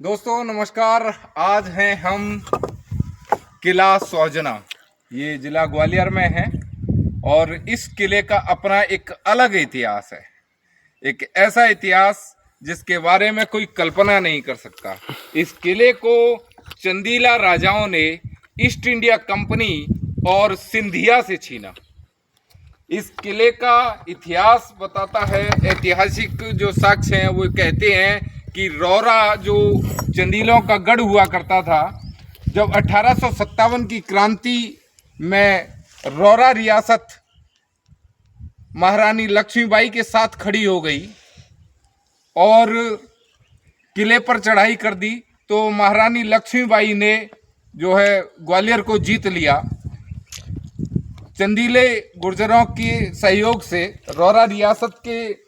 दोस्तों नमस्कार। आज हैं हम किला सौजना, ये जिला ग्वालियर में है और इस किले का अपना एक अलग इतिहास है। एक ऐसा इतिहास जिसके बारे में कोई कल्पना नहीं कर सकता। इस किले को चंदीला राजाओं ने ईस्ट इंडिया कंपनी और सिंधिया से छीना। इस किले का इतिहास बताता है, ऐतिहासिक जो साक्ष्य हैं वो कहते हैं कि रौरा जो चंदीलों का गढ़ हुआ करता था, जब 1857 की क्रांति में रौरा रियासत महारानी लक्ष्मीबाई के साथ खड़ी हो गई और किले पर चढ़ाई कर दी, तो महारानी लक्ष्मीबाई ने जो है ग्वालियर को जीत लिया। चंदीले गुर्जरों के सहयोग से, रौरा रियासत के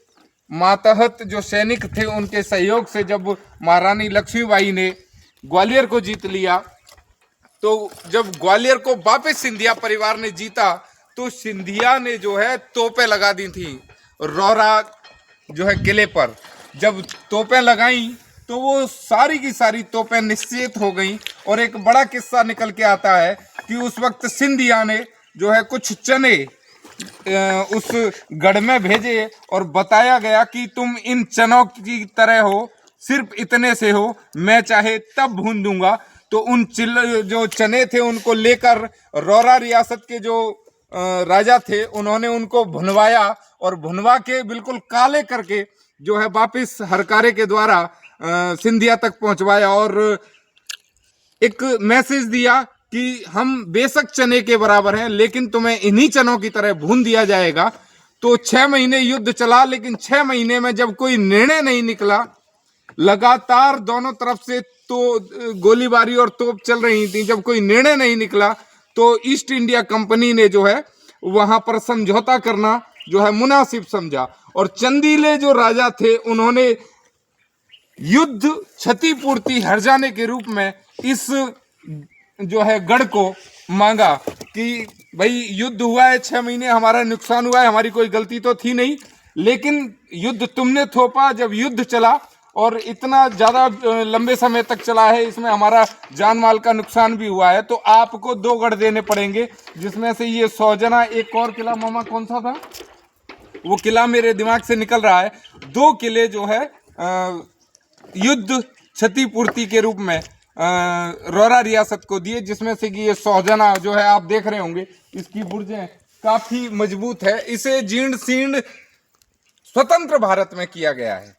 मातहत जो सैनिक थे उनके सहयोग से जब महारानी लक्ष्मीबाई ने ग्वालियर को जीत लिया, तो जब ग्वालियर को वापस सिंधिया परिवार ने जीता तो सिंधिया ने जो है तोपें लगा दी थी रौरा जो है किले पर। जब तोपें लगाई तो वो सारी की सारी तोपें निश्चित हो गई। और एक बड़ा किस्सा निकल के आता है कि उस वक्त सिंधिया ने जो है कुछ चने उस गढ़ में भेजे और बताया गया कि तुम इन चनों की तरह हो, सिर्फ इतने से हो, मैं चाहे तब भून दूंगा। तो उन जो चने थे उनको लेकर रौरा रियासत के जो राजा थे उन्होंने उनको भुनवाया और भुनवा के बिल्कुल काले करके जो है वापिस हरकारे के द्वारा सिंधिया तक पहुंचवाया और एक मैसेज दिया कि हम बेशक चने के बराबर हैं लेकिन तुम्हें इन्हीं चनों की तरह भून दिया जाएगा। तो 6 महीने युद्ध चला, लेकिन 6 महीने में जब कोई निर्णय नहीं निकला, लगातार दोनों तरफ से तो गोलीबारी और तोप चल रही थी, जब कोई निर्णय नहीं निकला तो ईस्ट इंडिया कंपनी ने जो है वहां पर समझौता करना जो है मुनासिब समझा। और चंदीले जो राजा थे उन्होंने युद्ध क्षतिपूर्ति हर्जाने के रूप में इस जो है गढ़ को मांगा कि भाई युद्ध हुआ है, 6 महीने हमारा नुकसान हुआ है, हमारी कोई गलती तो थी नहीं, लेकिन युद्ध तुमने थोपा। जब युद्ध चला और इतना ज़्यादा लंबे समय तक चला है, इसमें हमारा जान माल का नुकसान भी हुआ है, तो आपको 2 गढ़ देने पड़ेंगे, जिसमें से ये सौजना, एक और किला मामा कौन सा था, वो किला मेरे दिमाग से निकल रहा है। 2 किले जो है युद्ध क्षतिपूर्ति के रूप में रौरा रियासत को दिए, जिसमें से कि ये सौजना जो है आप देख रहे होंगे, इसकी बुर्जें काफी मजबूत है। इसे जीर्ण शीर्ण स्वतंत्र भारत में किया गया है।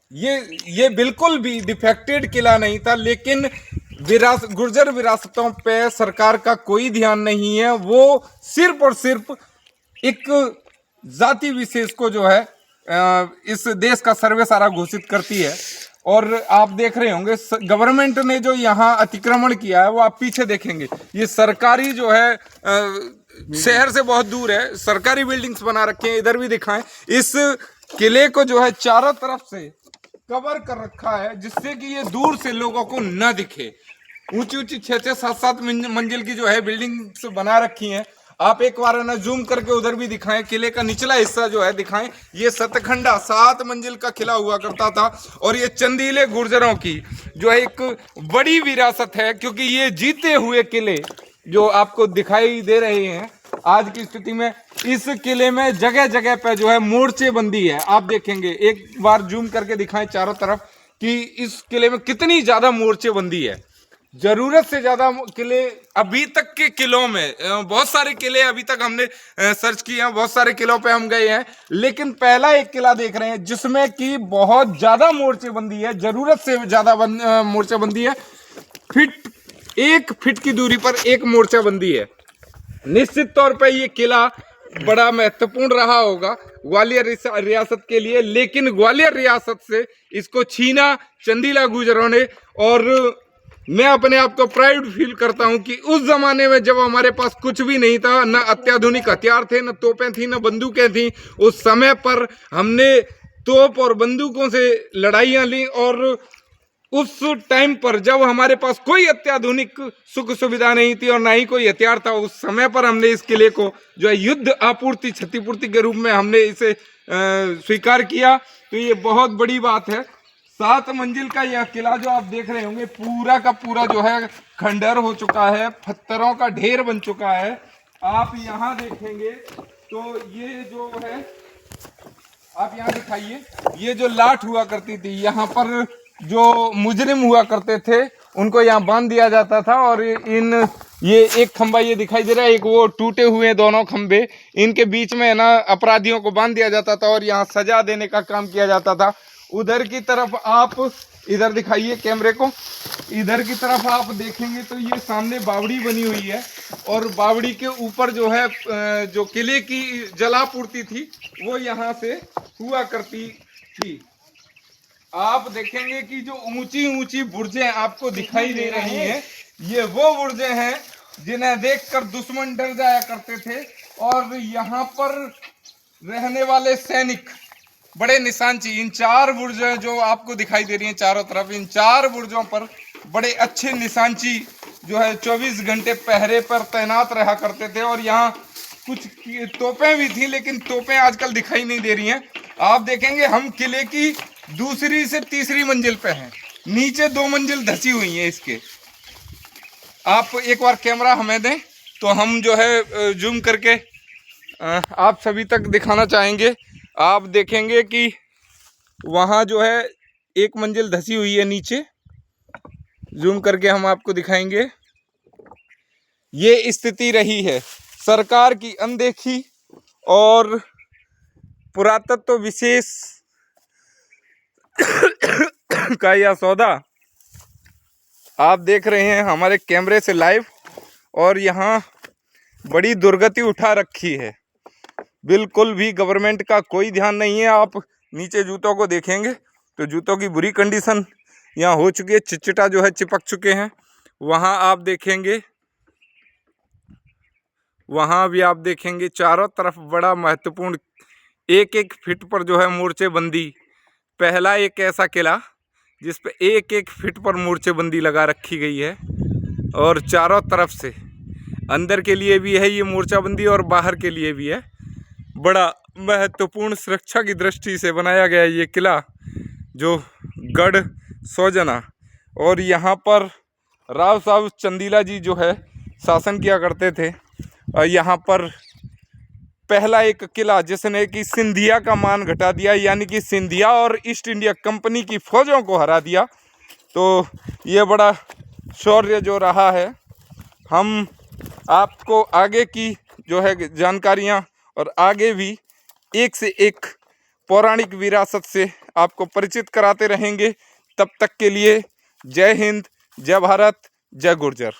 ये बिल्कुल भी डिफेक्टेड किला नहीं था, लेकिन गुर्जर विरासतों पे सरकार का कोई ध्यान नहीं है। वो सिर्फ और सिर्फ एक जाति विशेष को जो है इस देश का सर्वेसारा घोषित करती है। और आप देख रहे होंगे गवर्नमेंट ने जो यहाँ अतिक्रमण किया है, वो आप पीछे देखेंगे, ये सरकारी जो है शहर से बहुत दूर है, सरकारी बिल्डिंग्स बना रखे हैं। इधर भी दिखाएं, इस किले को जो है चारों तरफ से कवर कर रखा है, जिससे कि ये दूर से लोगों को न दिखे। ऊंची ऊंची 6-6, 7-7 मंजिल की जो है बिल्डिंग्स बना रखी हैं। आप एक बार ना जूम करके उधर भी दिखाएं, किले का निचला हिस्सा जो है दिखाएं। ये सतखंडा 7 मंजिल का किला हुआ करता था और ये चंदीले गुर्जरों की जो है एक बड़ी विरासत है, क्योंकि ये जीते हुए किले जो आपको दिखाई दे रहे हैं आज की स्थिति में, इस किले में जगह जगह पे जो है मोर्चेबंदी है। आप देखेंगे, एक बार जूम करके दिखाएं चारों तरफ कि इस किले में कितनी ज्यादा मोर्चेबंदी है। जरूरत से ज्यादा किले अभी तक के किलों में, बहुत सारे किले अभी तक हमने सर्च किए हैं, बहुत सारे किलों पे हम गए हैं, लेकिन पहला एक किला देख रहे हैं जिसमें कि बहुत ज्यादा मोर्चेबंदी है, जरूरत से ज्यादा मोर्चेबंदी है। 1 फीट की दूरी पर एक मोर्चाबंदी है। निश्चित तौर पर ये किला बड़ा महत्वपूर्ण रहा होगा ग्वालियर रियासत के लिए, लेकिन ग्वालियर रियासत से इसको छीना चंदीला गुर्जरों ने। और मैं अपने आप को प्राउड फील करता हूं कि उस जमाने में जब हमारे पास कुछ भी नहीं था, न अत्याधुनिक हथियार थे, न तोपें थी, न बंदूकें थी, उस समय पर हमने तोप और बंदूकों से लड़ाइयां ली। और उस टाइम पर जब हमारे पास कोई अत्याधुनिक सुख सुविधा नहीं थी और ना ही कोई हथियार था, उस समय पर हमने इस किले को जो है युद्ध आपूर्ति क्षतिपूर्ति के रूप में हमने इसे स्वीकार किया। तो ये बहुत बड़ी बात है। 7 मंजिल का यह किला जो आप देख रहे होंगे पूरा का पूरा जो है खंडर हो चुका है, पत्थरों का ढेर बन चुका है। आप यहाँ देखेंगे तो ये जो है, आप यहाँ दिखाइए, ये जो लाठ हुआ करती थी, यहाँ पर जो मुजरिम हुआ करते थे उनको यहाँ बांध दिया जाता था। और ये एक खंबा ये दिखाई दे रहा है, एक वो टूटे हुए दोनों खंबे, इनके बीच में है ना अपराधियों को बांध दिया जाता था और यहाँ सजा देने का काम किया जाता था। उधर की तरफ आप इधर दिखाइए कैमरे को, इधर की तरफ आप देखेंगे तो ये सामने बावड़ी बनी हुई है और बावड़ी के ऊपर जो है जो किले की जलापूर्ति थी वो यहाँ से हुआ करती थी। आप देखेंगे कि जो ऊंची ऊंची बुर्जें आपको दिखाई दे रही हैं, ये वो बुर्जें हैं जिन्हें देखकर दुश्मन डर जाया करते थे। और यहाँ पर रहने वाले सैनिक बड़े निशानची, इन 4 बुर्जें जो आपको दिखाई दे रही हैं चारों तरफ, इन 4 बुर्जों पर बड़े अच्छे निशानची जो है 24 घंटे पहरे पर तैनात रहा करते थे। और यहाँ कुछ तोपें भी थी, लेकिन तोपें आजकल दिखाई नहीं दे रही हैं। आप देखेंगे हम किले की दूसरी से तीसरी मंजिल पे हैं, नीचे 2 मंजिल धसी हुई हैं इसके। आप एक बार कैमरा हमें दें तो हम जो है जूम करके आप सभी तक दिखाना चाहेंगे। आप देखेंगे कि वहाँ जो है 1 मंजिल धसी हुई है नीचे, जूम करके हम आपको दिखाएंगे। ये स्थिति रही है, सरकार की अनदेखी और पुरातत्व विशेष का यह सौदा आप देख रहे हैं हमारे कैमरे से लाइव। और यहाँ बड़ी दुर्गति उठा रखी है, बिल्कुल भी गवर्नमेंट का कोई ध्यान नहीं है। आप नीचे जूतों को देखेंगे तो जूतों की बुरी कंडीशन यहाँ हो चुकी है, चिटचिटा जो है चिपक चुके हैं। वहाँ आप देखेंगे, वहाँ भी आप देखेंगे चारों तरफ बड़ा महत्वपूर्ण 1-1 फीट पर जो है मोर्चेबंदी, पहला एक ऐसा किला जिस पे 1-1 फीट पर मोर्चेबंदी लगा रखी गई है। और चारों तरफ से अंदर के लिए भी है ये मोर्चाबंदी और बाहर के लिए भी है। बड़ा महत्वपूर्ण सुरक्षा की दृष्टि से बनाया गया ये किला जो गढ़ सोजना। और यहाँ पर राव साहब चंदीला जी जो है शासन किया करते थे। और यहाँ पर पहला एक किला जिसने कि सिंधिया का मान घटा दिया, यानी कि सिंधिया और ईस्ट इंडिया कंपनी की फौजों को हरा दिया। तो ये बड़ा शौर्य जो रहा है। हम आपको आगे की जो है जानकारियाँ और आगे भी एक से एक पौराणिक विरासत से आपको परिचित कराते रहेंगे। तब तक के लिए जय हिंद, जय भारत, जय गुर्जर।